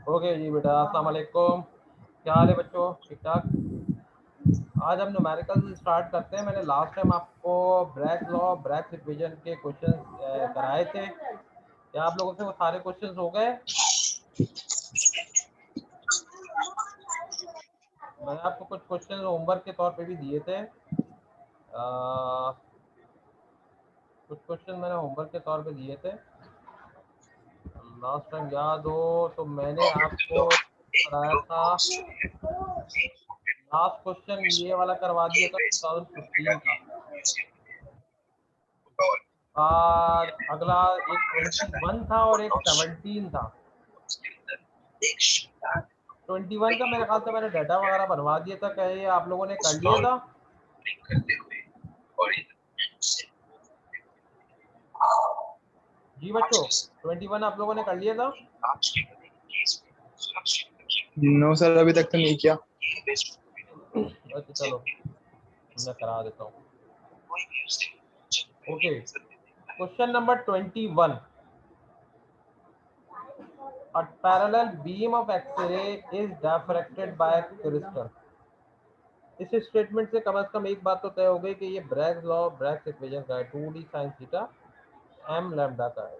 Okay जी बेटा, अस्सलाम वालेकुम। क्या हाल है बच्चों? ठीक ठाक। आज हम न्यूमेरिकल स्टार्ट करते हैं। मैंने लास्ट टाइम आपको ब्रैग लॉ, ब्रैग इक्वेशन के क्वेश्चन कराए थे। क्या आप लोगों से वो सारे क्वेश्चंस हो गए? मैंने आपको कुछ क्वेश्चन होमवर्क के तौर पे भी दिए थे। कुछ क्वेश्चन मैंने होमवर्क के तौर पे दिए थे लास्ट टाइम, याद हो तो मैंने आपको कराया था। लास्ट क्वेश्चन ये वाला करवा दिया था 2015 का। और अगला एक 21 था और एक 17 था। 21 का मेरे ख्याल से मैंने डाटा वगैरह बनवा दिया था। क्या ये आप लोगों ने कर लिया था? जी बच्चों, 21 आप लोगों ने कर लिया था? नो सर, अभी तक तो नहीं किया। अच्छा चलो मैं करा देता हूँ। Okay, question number 21। A parallel beam of X-ray is diffracted by a crystal. इस स्टेटमेंट से कम एक बात तो तय हो गई कि ये ब्रैग्स लॉ, ब्रैग्स इक्वेशन का है। 2d sin theta m lambda का है।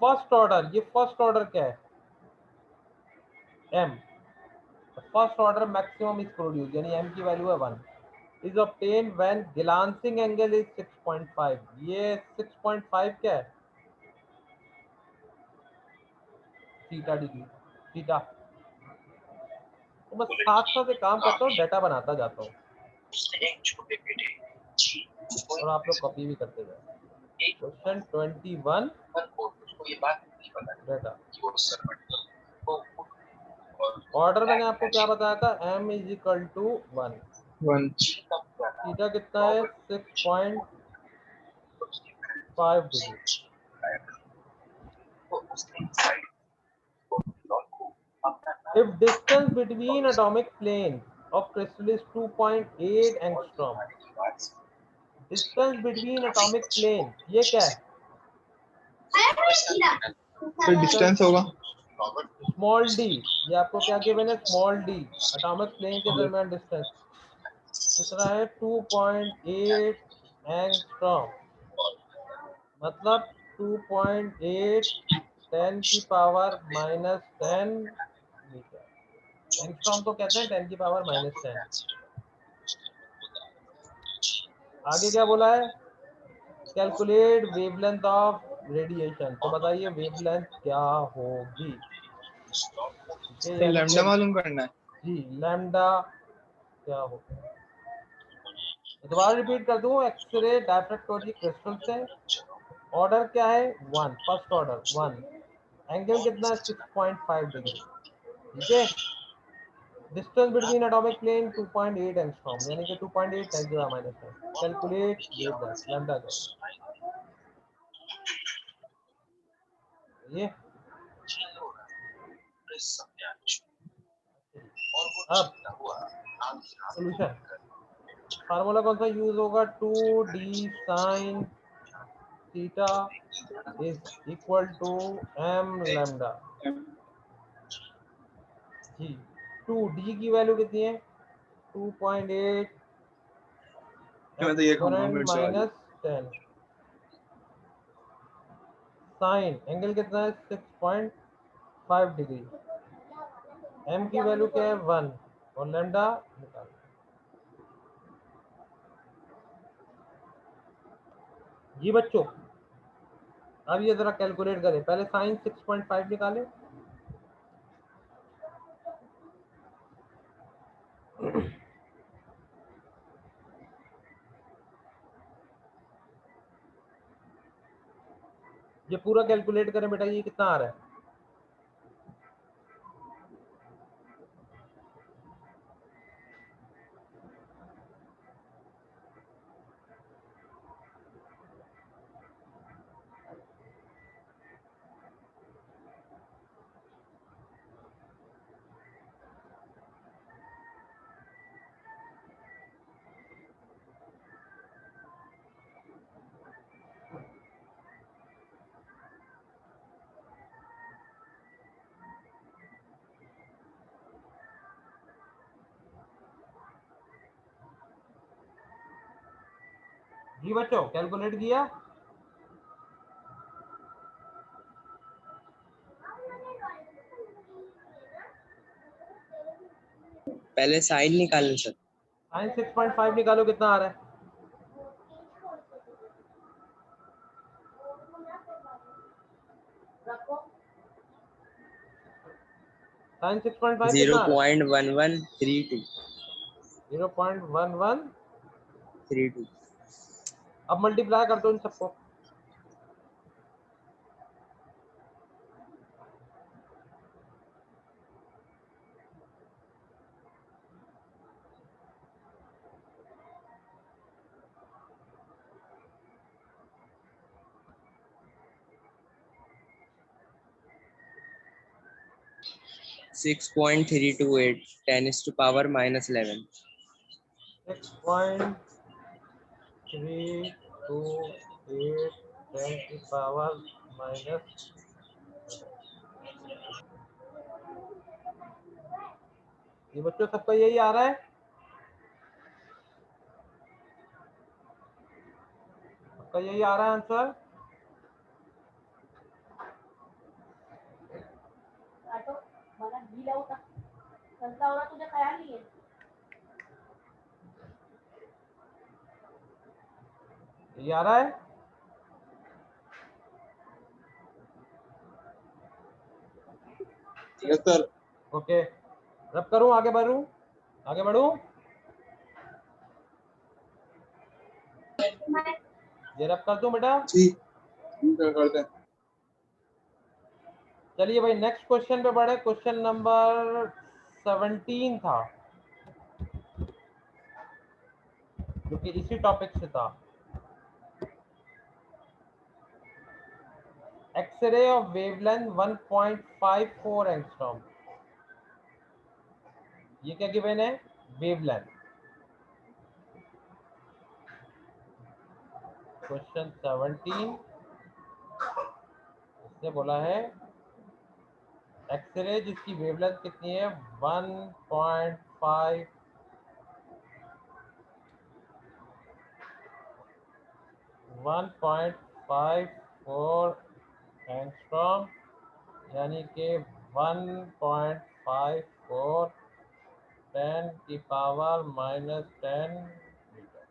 फर्स्ट ऑर्डर, ये फर्स्ट ऑर्डर क्या है? m। First order maximum is produce, यानी m की वैल्यू है 1, is obtain when glancing angle is 6.5। ये 6.5 क्या है? Theta degree, theta. तो बस साथ साथ एक काम करता हूँ, डाटा बनाता जाता हूँ और आप लोग कॉपी भी करते जाए। Question 21 data. ऑर्डर मैंने आपको क्या बताया था? m is equal to 1। 1 theta कितना है? 6.5 degree. If distance between atomic planes of crystal is 2.8 angstrom, distance between atomic plane ये क्या है? तो डिस्टेंस होगा स्मॉल डी। ये आपको क्या गिवन है? स्मॉल डी, एटॉमिक प्लेन के दरमियान डिस्टेंस कितना है? 2.8 एंगस्ट्रॉम। मतलब 2.8 10 की पावर -10 मीटर। एंगस्ट्रॉम तो कहते हैं 10 की पावर -10। आगे क्या बोला है? Calculate wavelength of radiation. तो बताइए वेवलेंथ क्या होगी? तो लैम्डा मालूम करना है। जी, लैम्डा क्या होगा? दोबारा रिपीट कर दूं, एक्सरे डायफ्रैक्टोरी क्रिस्टल से। ऑर्डर क्या है? 1, फर्स्ट ऑर्डर 1। एंगल कितना है? 6.5 डिग्री। ठीक है। Distance between atomic plane 2.8 angstrom, यानी कि 2.8 10 की पावर -10। कैलकुलेट वेवलेंथ लैम्डा का। ये अब सोल्यूशन फार्मूला कौन सा यूज होगा? 2d sin theta is equal to m lambda. जी, 2d की वैल्यू कितनी है? 2.8 मैं तो ये खाऊंगा एक्सपोनेंट मिर्च वाली। -10। साइन एंगल कितना है? 6.5 डिग्री। m की वैल्यू क्या है? 1 और लैम्डा निकाल। जी बच्चों, अब ये जरा कैलकुलेट करें। पहले साइन 6.5 निकालें। ये पूरा कैलकुलेट करें बेटा, ये कितना आ रहा है? जी बच्चों, कैलकुलेट किया? पहले साइन निकालना सर। साइन 6.5 निकालो, कितना आ रहा है? साइन 6.5 कितना आ रहा है? 0.1132 0.1132। अब मल्टीप्लाई कर दो इन सबको। Six point three two eight 10⁻⁻11। 6.328 10 की पावर माइनस। ये बच्चों सबका यही आ रहा है? सबका यही आ रहा है आंसर? ये आ रहा है? Yes sir. ओके, रब करूं, आगे बढ़ूं? आगे बढ़ूं? ये रब कर दूं बेटा? जी करते हैं। चलिए भाई, नेक्स्ट क्वेश्चन पे बढ़े। क्वेश्चन नंबर 17 था, जो कि इसी टॉपिक से था। X ray of wavelength 1.54 angstrom. ये क्या गिवन है? वेवलेंथ। क्वेश्चन 17 इसने बोला है एक्सरे जिसकी वेवलेंथ कितनी है? 1.5 1.54 एंगस्ट्रॉम, यानी कि 1.54 10 की power -10 metre.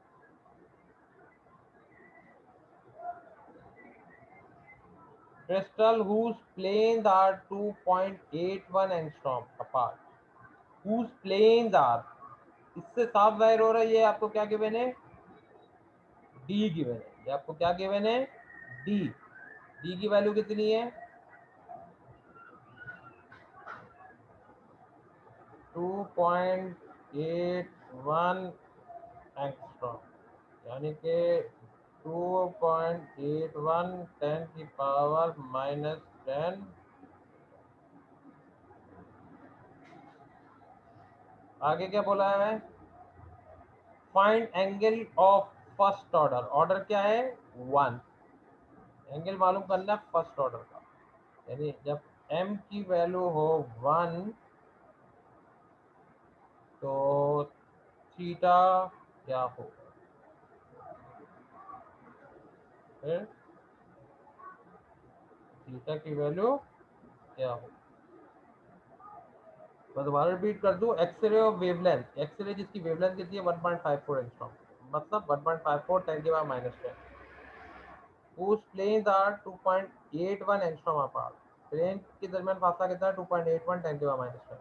Crystal whose planes are 2.81 angstrom apart. Whose planes are, इससे साफ जाहिर हो रहा है ये आपको क्या गिवन है? डी गिवन है। ये आपको क्या गिवन है? डी। डी की वैल्यू कितनी है? 2.81 एंगस्ट्रॉम, यानी कि 2.81 10 की पावर -10। आगे क्या बोला है? Find angle of first order. Order क्या है? 1। एंगल मालूम करना है फर्स्ट ऑर्डर का, यानी जब m की वैल्यू हो 1 तो थीटा क्या हो? फिर थीटा की वैल्यू क्या हो? मैं दोबारा रिपीट कर दूं। एक्सरे ऑफ वेवलेंथ, एक्सरे जिसकी वेवलेंथ कितनी है? 1.54 एंगस्ट्रॉम, मतलब 1.54 10 की power -10। whose planes are 2.81 angstrom apart. Plane के दरमियान फासला कितना है? 2.81 10 की power -10।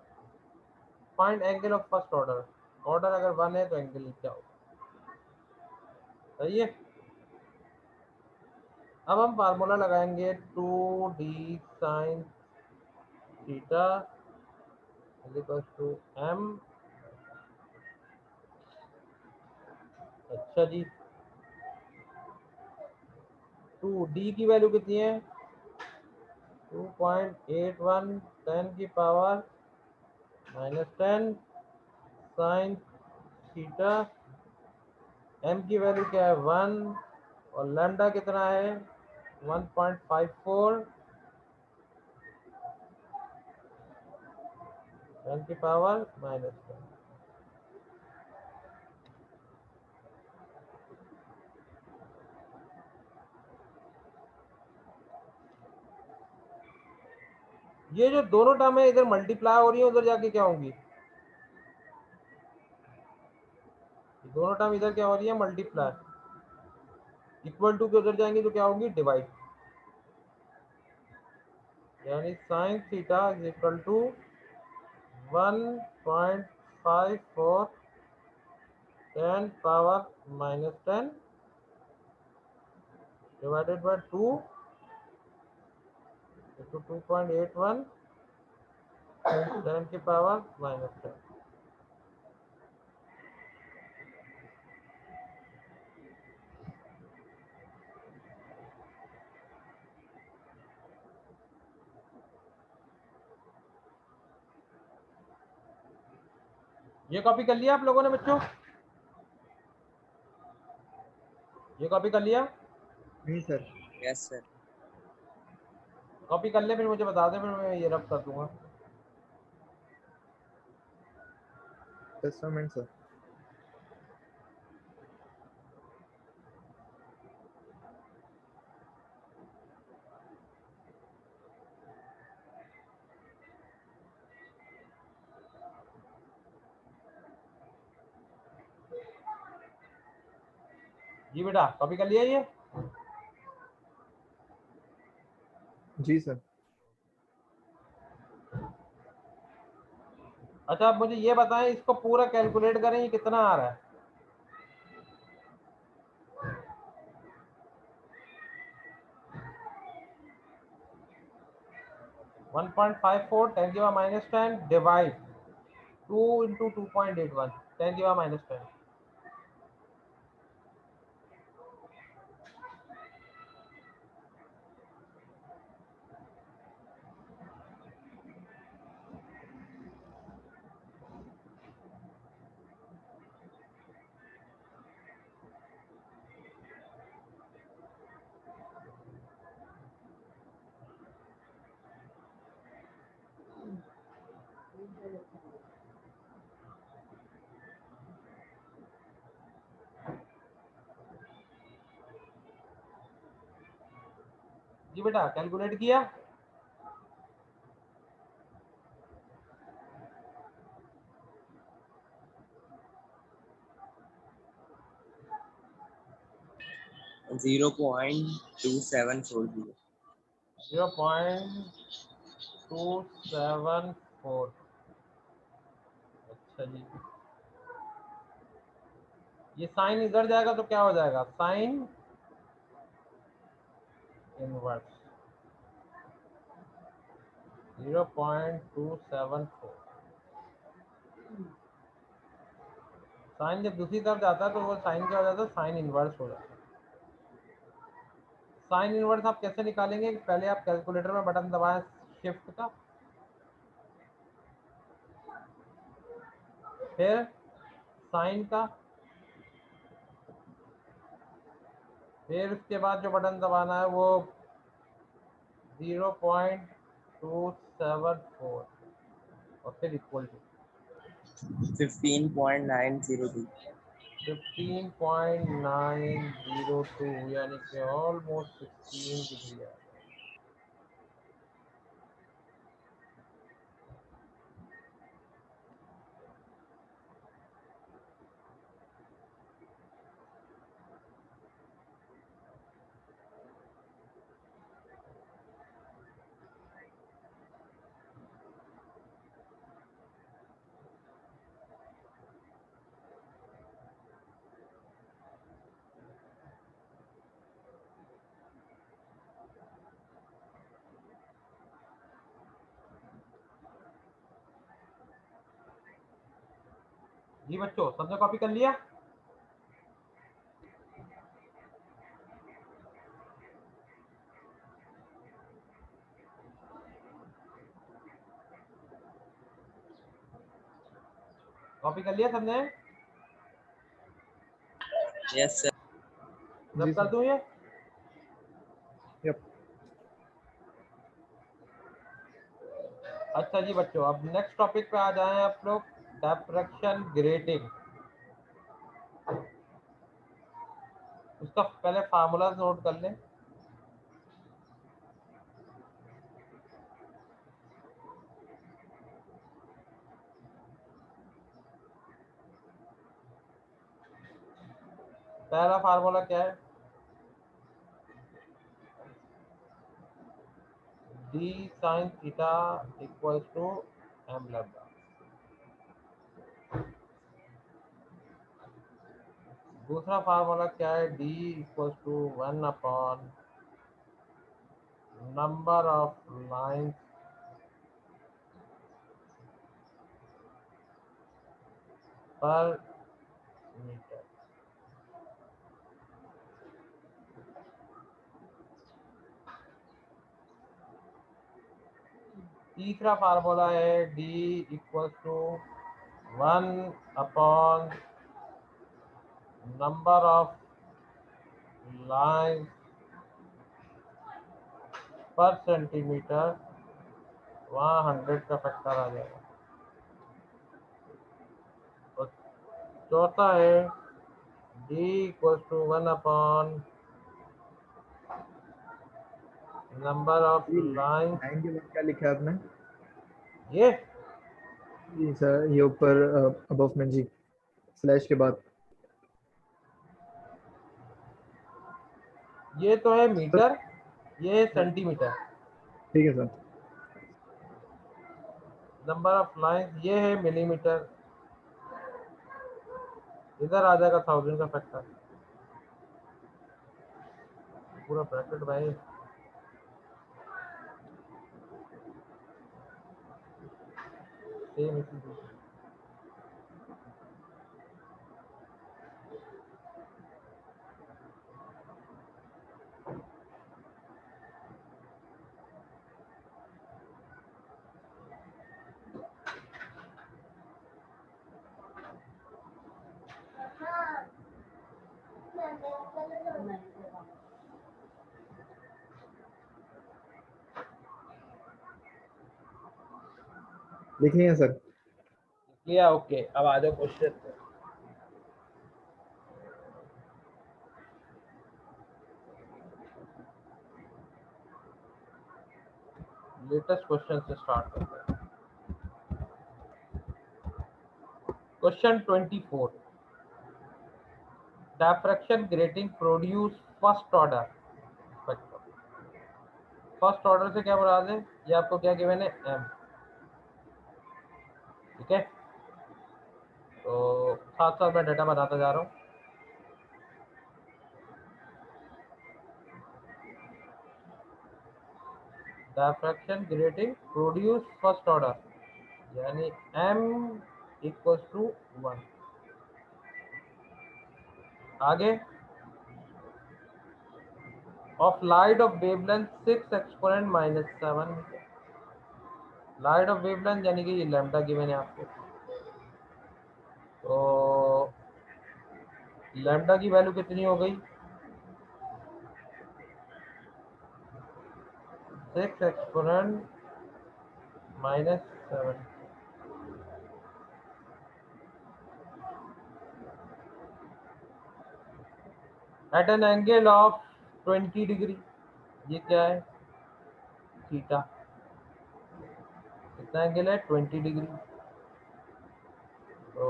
Find angle of first order. Order अगर 1 है तो एंगल क्या होगा? सही है। अब हम फार्मूला लगाएंगे 2d sin थीटा = m। अच्छा जी, 2d की वैल्यू कितनी है? 2.81 10 की पावर -10 sin थीटा। m की वैल्यू क्या है? 1, और लैम्डा कितना है? 1.54 10 की पावर -10। ये जो दोनों टर्म है इधर मल्टीप्लाई हो रही है, उधर जाके क्या होंगी? दोनों टर्म इधर क्या हो रही है? मल्टीप्लाई। इक्वल टू के उधर जाएंगे तो क्या होगी? डिवाइड। यानी sine theta is equal to 1.54 10 power -10 divided by 2 into 2.81 10 की पावर -10। ये कॉपी कर लिया आप लोगों ने बच्चों? ये कॉपी कर लिया? नहीं सर। Yes sir. कॉपी कर ले, फिर मुझे बता दे, फिर मैं ये रब कर दूंगा। Testament sir. जी बेटा, कॉपी कर लिया ये? जी सर। अच्छा, आप मुझे ये बताएं, इसको पूरा कैलकुलेट करें, ये कितना आ रहा है? 1.54 10 की पावर -10 डिवाइड 2 into 2.81 10 की पावर -10। जी बेटा, कैलकुलेट किया? Zero point 2740। 0.274। अच्छा जी, ये साइन इधर जाएगा तो क्या हो जाएगा? Sine inverse 0.274। साइन जब दूसरी तरफ जाता है तो वो साइन क्या हो जाता है? साइन इनवर्स हो जाता है। साइन इनवर्स आप कैसे निकालेंगे? पहले आप कैलकुलेटर में बटन दबाएं शिफ्ट का, फिर साइन का, फिर उसके बाद जो बटन दबाना है वो 0.274 और फिर इक्वल टू 15.902। 15.902 यानी कि ऑलमोस्ट 16 डिग्री है। जी बच्चों, सबने कॉपी कर लिया? कॉपी कर लिया सबने? Yes sir. जी रब कर सर। दूं ये? यप। अच्छा जी बच्चों, अब नेक्स्ट टॉपिक पे आ जाएं आप लोग, डिफ्रैक्शन ग्रेटिंग। उसका पहले फार्मूला नोट कर लें। पहला फार्मूला क्या है? d sin theta equals to m lambda. दूसरा फार्मूला क्या है? d equals to 1 upon number of lines per metre. तीसरा फार्मूला है d equals to 1 upon number of line per centimetre, वहाँ 100 का फैक्टर आ जाएगा। और चौथा है d equals to 1 upon number of line. Line के बाद क्या लिखा है आपने? ये जी सर, ये ऊपर अबव में जी, स्लैश के बाद। ये तो है सर मीटर, ये है सेंटीमीटर। ठीक है सर। नंबर ऑफ लाइन ये है मिलीमीटर। इधर आ जाएगा 1000 का फैक्टर, पूरा ब्रैकेट भाई। सेम इसी को। लिख लिया सर। लिया, ओके। अब आ जाओ क्वेश्चन पे। लेटेस्ट क्वेश्चन से स्टार्ट करते हैं। Question 24, diffraction grating produce first order spectrum. First order से क्या मुराद है? ये आपको क्या गिवन है? m। ठीक है, तो साथ साथ मैं डाटा बनाता जा रहा हूँ। Diffraction grating produce first order यानी m इक्वल्स टू 1। आगे of light of wavelength 6 exponent minus 7 metre. Light of wavelength यानी कि ये लैम्डा गिवन है आपको, तो लैम्डा की वैल्यू कितनी हो गई? 6 exponent minus 7 at an angle of 20 degree. ये क्या है? थीटा। कितना एंगल है? 20 डिग्री। तो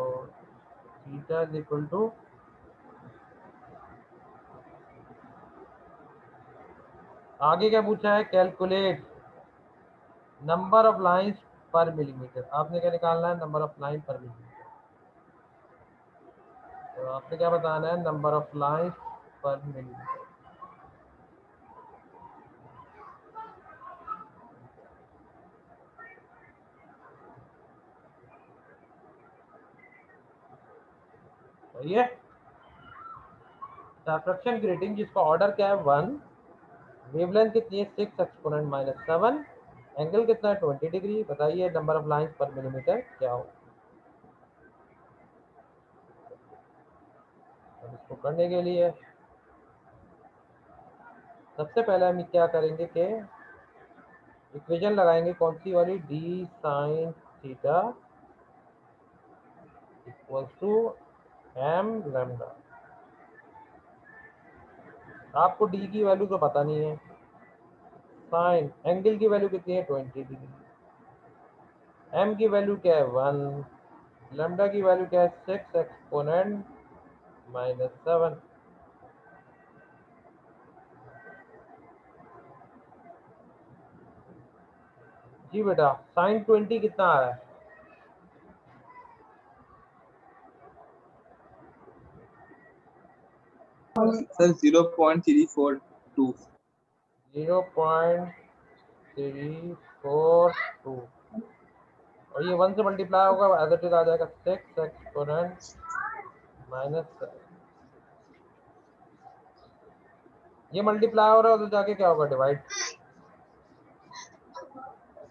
थीटा इज इक्वल टू, आगे क्या पूछा है? कैलकुलेट नंबर ऑफ लाइंस पर मिलीमीटर। आपने क्या निकालना है? नंबर ऑफ लाइन पर मिलीमीटर। तो आपने क्या बताना है? नंबर ऑफ लाइंस पर मिलीमीटर। सही है। डायफ्रैक्शन ग्रेटिंग जिसका ऑर्डर क्या है? 1, वेवलेंथ कितनी है? 6 एक्सपोनेंट माइनस 7, एंगल कितना है? 20 डिग्री। बताइए नंबर ऑफ लाइंस पर मिलीमीटर क्या हो? अब इसको करने के लिए सबसे पहले हम क्या करेंगे कि इक्वेशन लगाएंगे। कौन सी वाली? d sin theta equals to m lambda. आपको d की वैल्यू तो पता नहीं है। साइन एंगल की वैल्यू कितनी है? 20 डिग्री। m की वैल्यू क्या है? 1। लैम्डा की वैल्यू क्या है? 6 एक्सपोनेंट माइनस 7। जी बेटा साइन 20 कितना आ रहा है? सर 0.342 0.342 और ये 1 से मल्टीप्लाई होगा एज इट इज आ जाएगा 6 एक्सपोनेंट माइनस, ये मल्टीप्लाई हो रहा है तो जाके क्या होगा डिवाइड,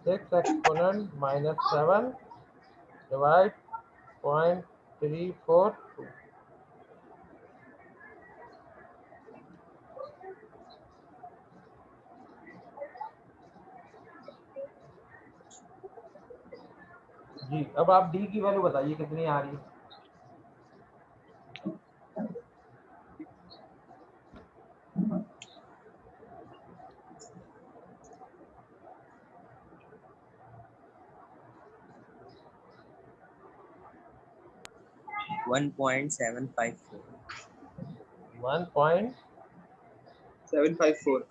6 एक्सपोनेंट माइनस 7 डिवाइड 0.342। जी अब आप डी की वैल्यू बताइए कितनी आ रही है? One point seven five four 1.10 754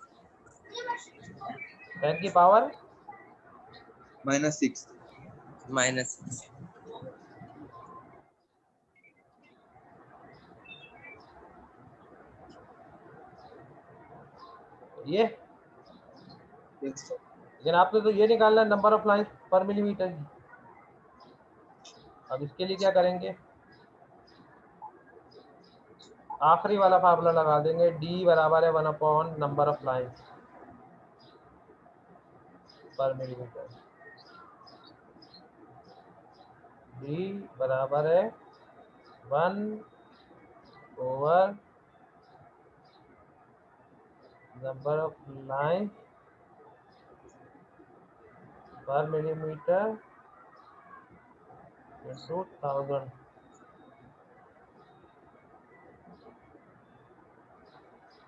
की पावर -6 माइनस ये, यस सर लेकिन आपने तो ये निकालना है नंबर ऑफ लाइंस पर मिलीमीटर की। अब इसके लिए क्या करेंगे, आखिरी वाला फार्मूला लगा देंगे, डी बराबर है 1 नंबर ऑफ लाइंस पर मिलीमीटर। डी बराबर है 1 नंबर ऑफ लाइंस पर मिलीमीटर इंटू 1000।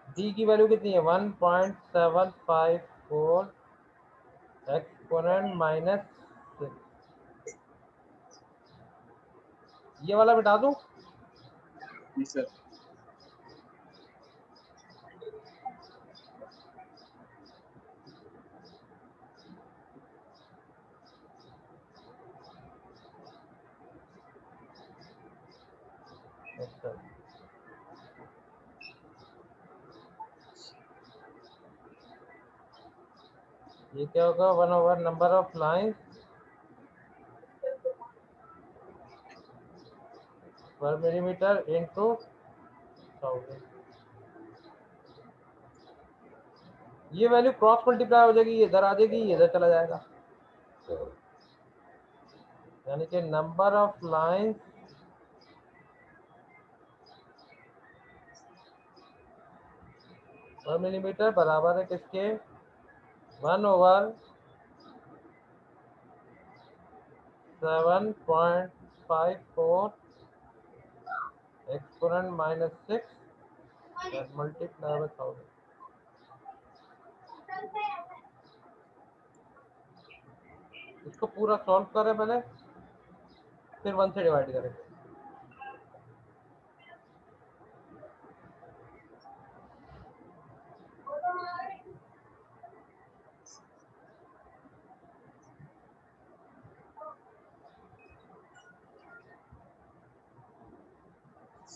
डी की वैल्यू कितनी है 1.754 एक्सपोनेंट माइनस 6। ये वाला बिठा दूं? जी सर अच्छा ये क्या होगा 1 नंबर ऑफ लाइंस पर मिलीमीटर इंटू 1000। ये वैल्यू क्रॉस मल्टीप्लाई हो जाएगी, ये इधर आ जाएगी, ये इधर चला जाएगा, यानी कि नंबर ऑफ लाइंस पर मिलीमीटर बराबर है किसके 1/7.54 एक्सपोनेंट माइनस 6 मल्टीप्लाई बाय 1000। इसको पूरा सॉल्व करें पहले, फिर 1 से डिवाइड करें।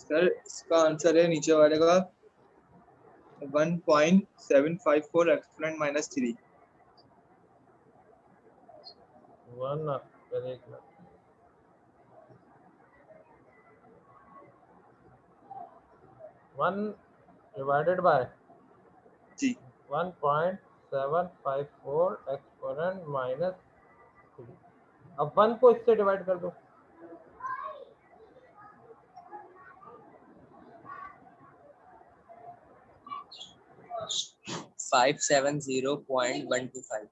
सर इसका आंसर है नीचे वाले का 1.754 एक्सपोनेंट -3 1 एक मिनट, 1 डिवाइडेड बाय जी 1.754 एक्सपोनेंट माइनस 3। अब 1 को इससे डिवाइड कर दो, फाइव सेवन 0.125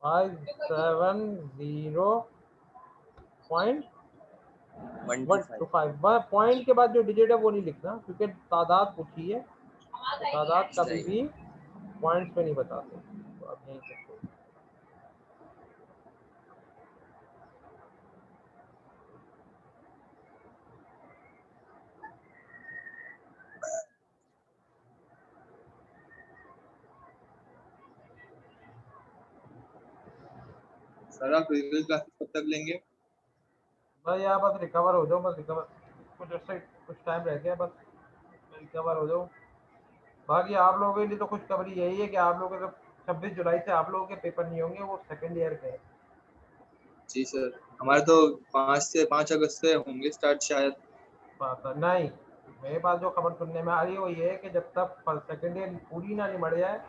570.125। पॉइंट के बाद जो डिजिट है वो नहीं लिखना क्योंकि तादाद पूछी है, तो तादाद कभी भी पॉइंट्स पे नहीं बताते, तो आप यहीं से खोलो। सर आप फिजिकल क्लासेस कब तक लेंगे? भाई यार बस रिकवर हो जाओ, बस रिकवर, कुछ ऐसे कुछ टाइम रह गया, बस रिकवर हो जाओ। बाकी आप लोगों के लिए तो खुशखबरी यही है कि आप लोगों के 26 जुलाई से आप लोगों के पेपर नहीं होंगे, वो सेकेंड ईयर के हैं। जी सर, हमारे तो 5 से 5 अगस्त से होंगे स्टार्ट शायद। बात है नहीं, मेरे पास जो खबर सुनने में आ रही है वो ये है कि जब तक सेकेंड ईयर पूरी ना निमट जाए,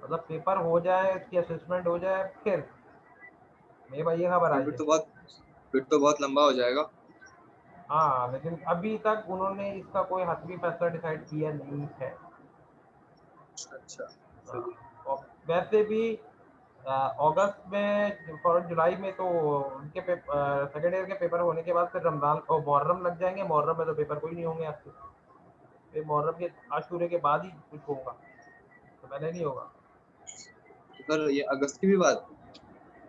मतलब पेपर हो जाए, उसकी असेसमेंट हो जाए, फिर मेरे भाई ये खबर सर आई है। फिर तो बहुत लंबा हो जाएगा। हाँ लेकिन अभी तक उन्होंने इसका कोई हतमी फैसला डिसाइड किया नहीं है। अच्छा हाँ, सही है। और वैसे भी अगस्त में और जुलाई में तो उनके सेकेंड ईयर के पेपर होने के बाद फिर रमजान और मुहर्रम लग जाएंगे। मुहर्रम में तो पेपर कोई नहीं होंगे आपके, फिर मुहर्रम के आशूरे के बाद ही कुछ होगा, तो पहले नहीं होगा। तो सर ये अगस्त की भी बात?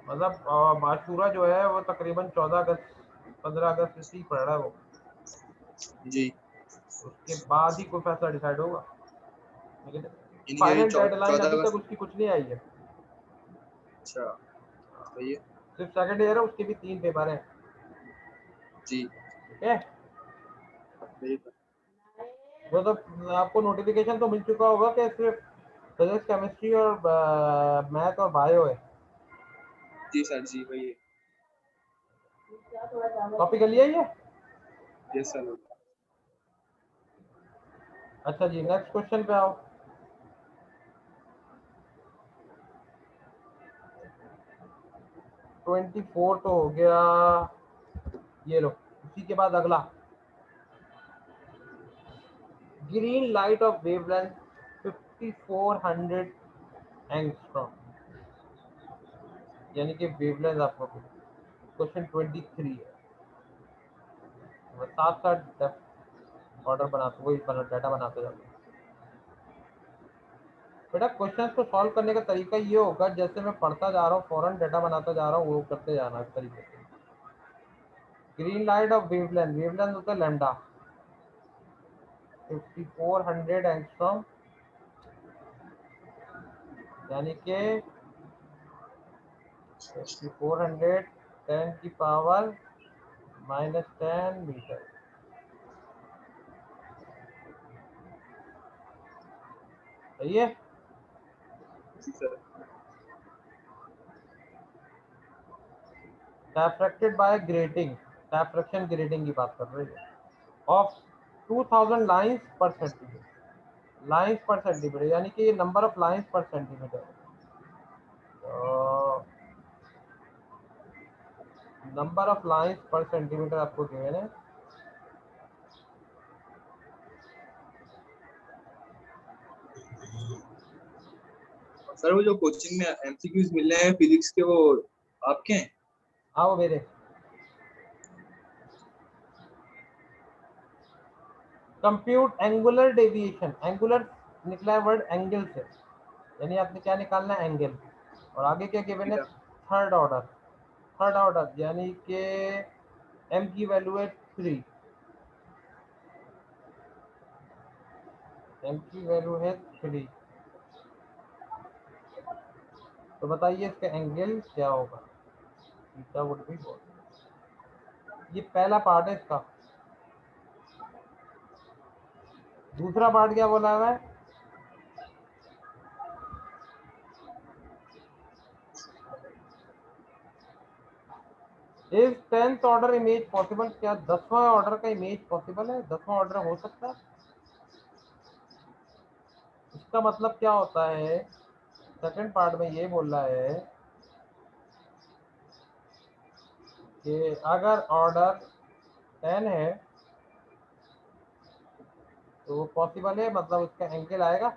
मतलब आशूरा जो है वो तकरीबन 14 अगस्त 15 अगस्त से ही पड़ रहा है वो, जी, उसके बाद ही कोई फैसला डिसाइड होगा। लेकिन इनकी अभी फाइनल डेडलाइन 14 अभी तक अगस्त। उसकी कुछ नहीं आई है। अच्छा सही है। सिर्फ सेकेंड ईयर है, उसके भी 3 पेपर हैं। जी ठीक है, सही है। वो तो आपको नोटिफिकेशन तो मिल चुका होगा कि सिर्फ फिजिक्स केमिस्ट्री और मैथ और बायो है। जी सर, जी वही है। कॉपी कर लिया ये? Yes sir. अच्छा जी, नेक्स्ट क्वेश्चन पे आओ। 24 तो हो गया, ये लो। उसी के बाद अगला, green light of wavelength 5400 angstrom, यानी कि वेवलेंथ आपको क्वेश्चन 23 है। साथ साथ ऑर्डर बनाते वही डाटा बनाते जाते। बेटा क्वेश्चन को सॉल्व करने का तरीका ये होगा, जैसे मैं पढ़ता जा रहा हूँ फौरन डाटा बनाता जा रहा हूँ, वो करते जाना इस तरीके से। Green light of wavelength, wavelength होता है लैम्डा 5400 एंगस्ट्रॉम, यानी कि 5400 10⁻⁻10 मीटर। सही है। जी sir. Diffracted by grating, diffraction grating की बात कर रहे हैं, of 2000 lines per centimetre, lines per centimetre, यानी कि number of lines per centimetre. Number of lines per centimetre आपको गिवन है। सर वो जो कोचिंग में एमसीक्यूज मिल रहे हैं फिजिक्स के, वो आपके हैं? आओ मेरे, कंप्यूट एंगुलर डेविएशन, एंगुलर निकला है वर्ड एंगल से, यानी आपने क्या निकालना है, एंगल। और आगे क्या गिवन है, ठीक है। थर्ड ऑर्डर, थर्ड ऑर्डर यानी कि एम की वैल्यू है 3, एम की वैल्यू है 3। तो बताइए इसका एंगल क्या होगा, थीटा वुड बी ये पहला पार्ट है इसका। दूसरा पार्ट क्या बोला हुआ है, is 10th order image possible, क्या 10वां ऑर्डर का इमेज पॉसिबल है, 10वां ऑर्डर हो सकता है। इसका मतलब क्या होता है, सेकंड पार्ट में ये बोल रहा है कि अगर ऑर्डर 10 है तो वो पॉसिबल है, मतलब उसका एंगल आएगा।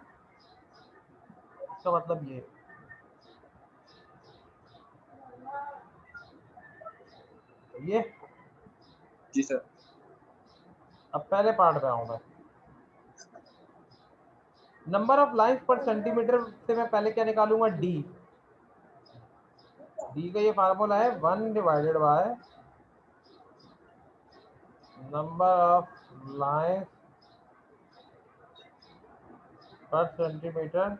इसका मतलब ये, ये जी सर। अब पहले पार्ट पे आऊँ मैं। Number of lines per centimetre से मैं पहले क्या निकालूंगा, डी। डी का ये फार्मूला है 1 divided by number of lines per centimetre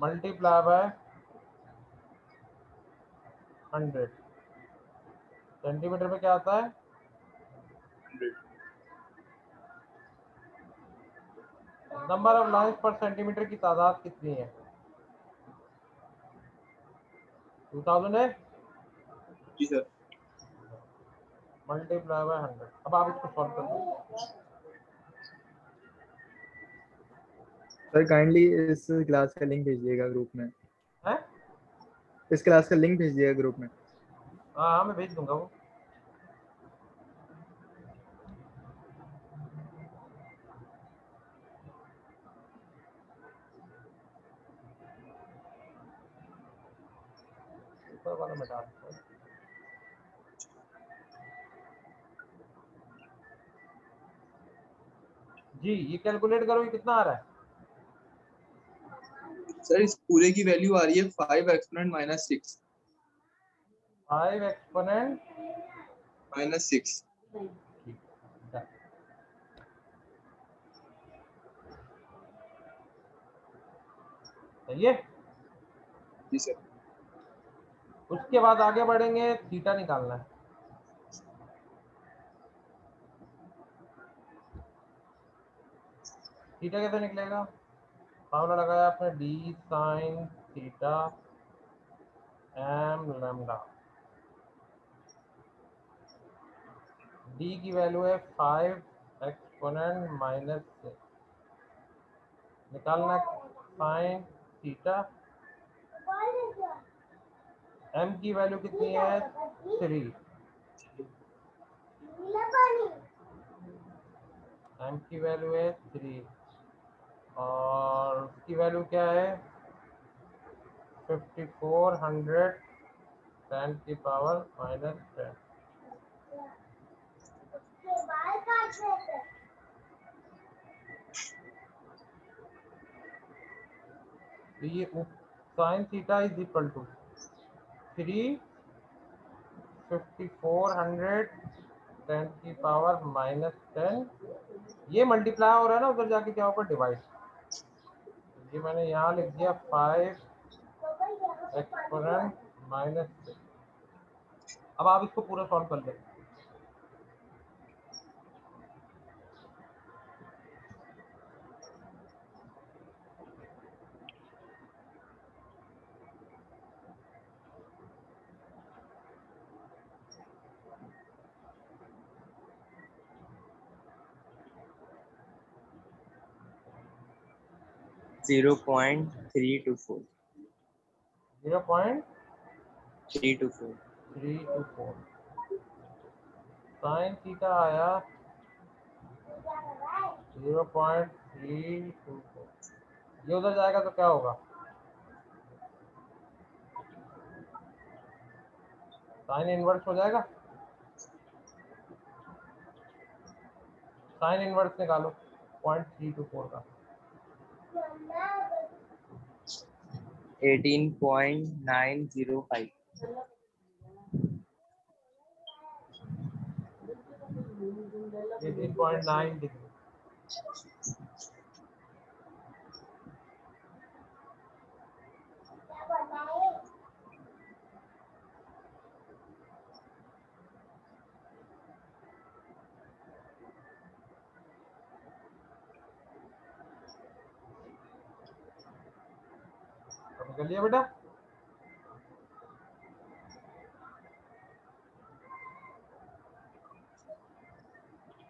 multiply by 100। Centimetre में क्या आता है? 100। Number of lines per centimetre की तादाद कितनी है? 2000 है। जी सर। Multiply by 100। अब आप इसको सॉल्व कर दो। सर काइंडली इस क्लास का लिंक भेजिएगा ग्रुप में। हैं? इस क्लास का लिंक भेजिएगा ग्रुप में। हाँ हाँ, मैं भेज दूंगा वो। ऊपर वाला मैं डाल दूंगा। जी ये कैलकुलेट करो, ये कितना आ रहा है? सर इस पूरे की वैल्यू आ रही है 5 एक्सपोनेंट -6। 5 एक्सपोनेंट -6। सही है। जी सर। उसके बाद आगे बढ़ेंगे, थीटा निकालना है। थीटा कैसे निकलेगा? फार्मूला लगाया आपने, d sine theta m lambda. D की वैल्यू है 5 एक्सपोनेंट -6। निकालना साइन थीटा। एम की वैल्यू कितनी है? 3। एम की वैल्यू है 3 और उसकी वैल्यू क्या है? 5400 10 की पावर -10। तो ये sine theta is equal to 3 5400 10 की पावर -10। ये मल्टीप्लाई हो रहा है ना, उधर जाके क्या होगा? डिवाइड। ये मैंने यहाँ लिख दिया 5 एक्सपोनेंट -6। अब आप इसको पूरा सॉल्व कर ले। Zero point three two four 0.324 sine theta आया 0.324। ये उधर जाएगा तो क्या होगा? साइन इनवर्स हो जाएगा। साइन इनवर्स निकालो 0.324 का। 18.905। 18.9 डिग्री। निकल लिया बेटा?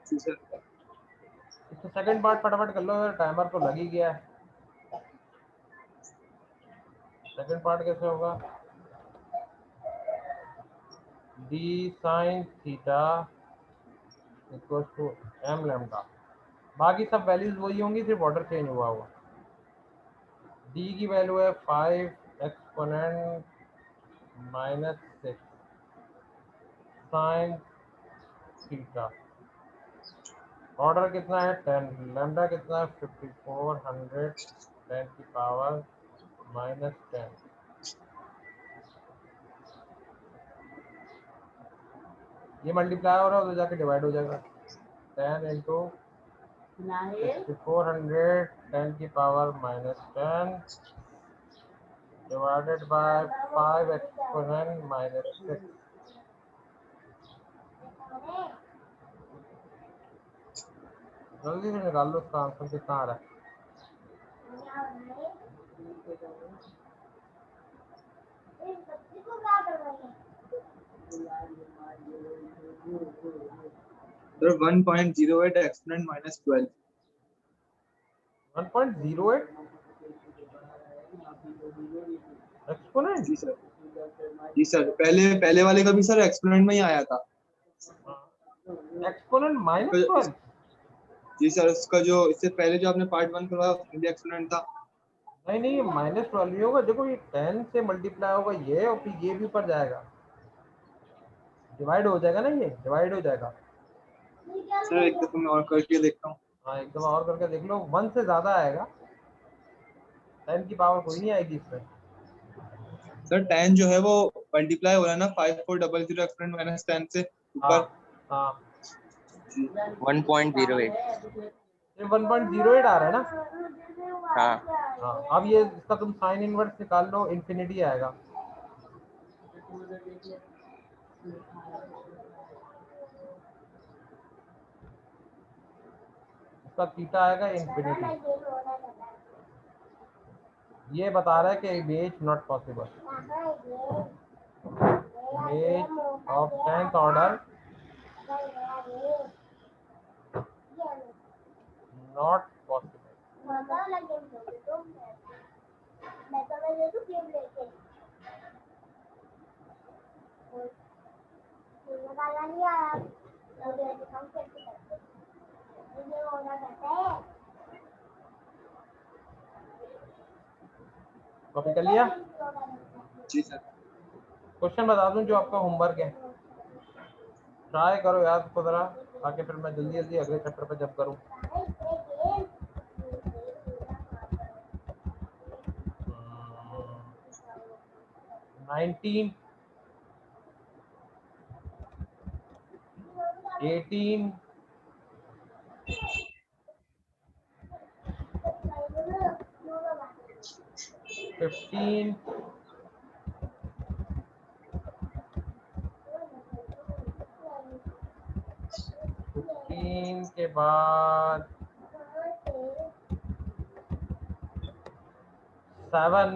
जी सर। इसका सेकंड पार्ट फटाफट कर लो, टाइमर तो लग ही गया है। सेकंड पार्ट कैसे होगा? D sine theta equal to m lambda. बाकी सब वैल्यूज वही होंगी, सिर्फ ऑर्डर चेंज हुआ होगा। डी की वैल्यू है 5 एक्सपोनेंट -6 साइन थीटा। ऑर्डर कितना है? 10। लैम्डा कितना है? 5400 10 की पावर -10। ये मल्टीप्लाई हो रहा है, उधर जाके डिवाइड हो जाएगा। 10 इंटू 5400 10 की power -10 divided by 5 exponent minus 6। जल्दी से निकाल लो इसका आंसर कितना आ रहा है। Sir 1.08 exponent minus 12। 1.08 एक्सपोनेंट। जी सर, जी सर, पहले वाले का भी सर एक्सपोनेंट में ही आया था। Exponent minus 12। जी सर, उसका जो इससे पहले जो आपने पार्ट 1 करवाया उसमें भी एक्सपोनेंट था। नहीं ये माइनस 12 नहीं होगा, देखो ये 10 से मल्टीप्लाई होगा ये, और फिर ये भी ऊपर जाएगा, डिवाइड हो जाएगा ना, ये डिवाइड हो जाएगा। सर एक दफा मैं और करके देखता हूँ। हाँ एक दफा और करके देख लो, 1 से ज्यादा आएगा, 10 की पावर कोई नहीं आएगी इसमें। सर 10 जो है वो मल्टीप्लाई हो रहा है ना 5400 एक्सपोनेंट माइनस 10 से हाँ ऊपर। हाँ 1.08। ये 1.08 आ रहा है ना। हाँ हाँ अब ये इसका तुम साइन इनवर्स निकाल लो, इन्फिनिटी आएगा। इसका थीटा आएगा इन्फिनिटी। ये बता रहा है कि image not possible, image of 10th order not possible. Copy कर लिया? जी सर। क्वेश्चन बता दूं जो आपका होमवर्क है, ट्राई करो याद को जरा, ताकि फिर मैं जल्दी जल्दी अगले चैप्टर पे जब करूं। 19, 18, 15, 15 के बाद 7,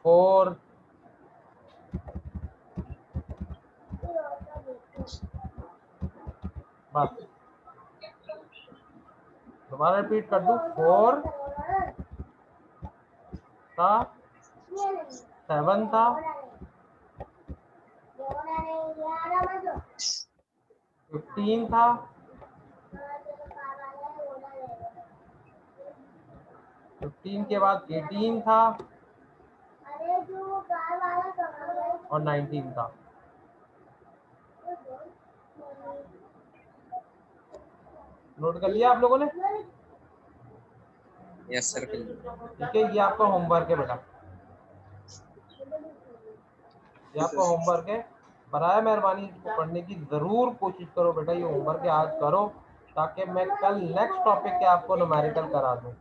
4, बस दोबारा रिपीट कर दूं, 4 था, 7 था, 15 था, 15 के बाद 18 था और 19 था। नोट कर लिया आप लोगों ने? Yes sir. ठीक है, ये आपका होमवर्क है बेटा, ये आपका होमवर्क है। बराए मेहरबानी इसको पढ़ने की जरूर कोशिश करो बेटा, ये होमवर्क है आज करो, ताकि मैं कल नेक्स्ट टॉपिक के आपको न्यूमेरिकल करा दूं।